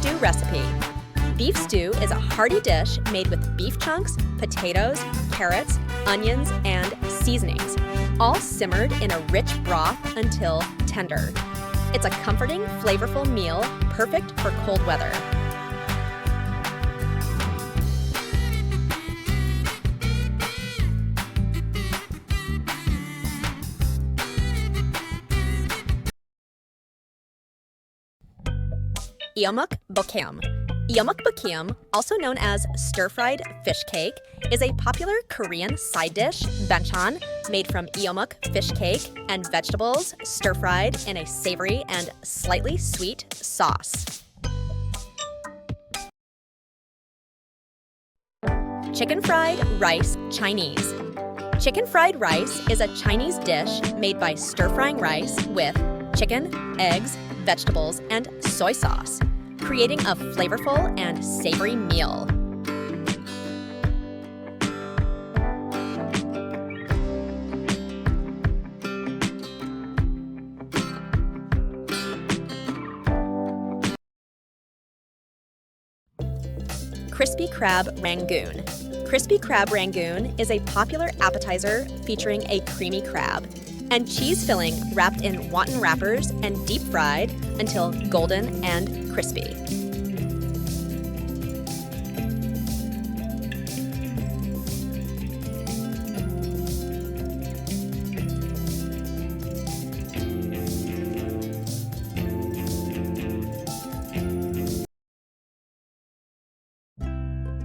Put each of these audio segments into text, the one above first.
stew recipe. Beef stew is a hearty dish made with beef chunks, potatoes, carrots, onions, and seasonings, all simmered in a rich broth until tender. It's a comforting, flavorful meal, perfect for cold weather. Iomuk bokeum. Iomuk bokeum, also known as stir-fried fish cake, is a popular Korean side dish, banchan, made from iomuk fish cake and vegetables stir-fried in a savory and slightly sweet sauce. Chicken fried rice Chinese. Chicken fried rice is a Chinese dish made by stir-frying rice with chicken, eggs, vegetables, and soy sauce, creating a flavorful and savory meal. Crispy crab rangoon. Crispy crab rangoon is a popular appetizer featuring a creamy crab and cheese filling wrapped in wonton wrappers and deep fried until golden and crispy.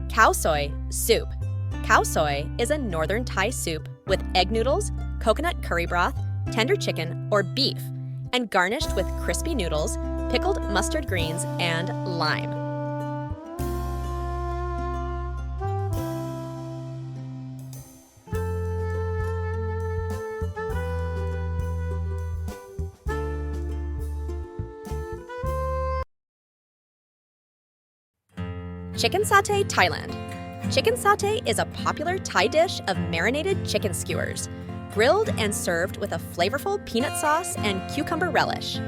Khao soi soup. Khao soi is a northern Thai soup with egg noodles, coconut curry broth, tender chicken or beef, and garnished with crispy noodles, pickled mustard greens, and lime. Chicken satay Thailand. Chicken satay is a popular Thai dish of marinated chicken skewers, grilled and served with a flavorful peanut sauce and cucumber relish.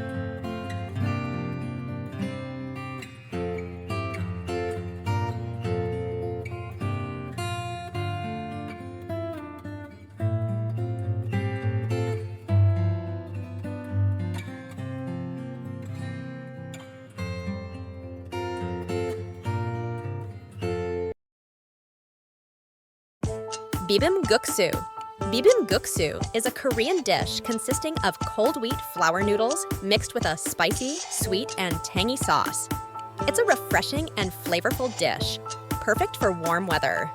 Bibimbapguksu. Bibimbapguksu is a Korean dish consisting of cold wheat flour noodles mixed with a spicy, sweet, and tangy sauce. It's a refreshing and flavorful dish, perfect for warm weather.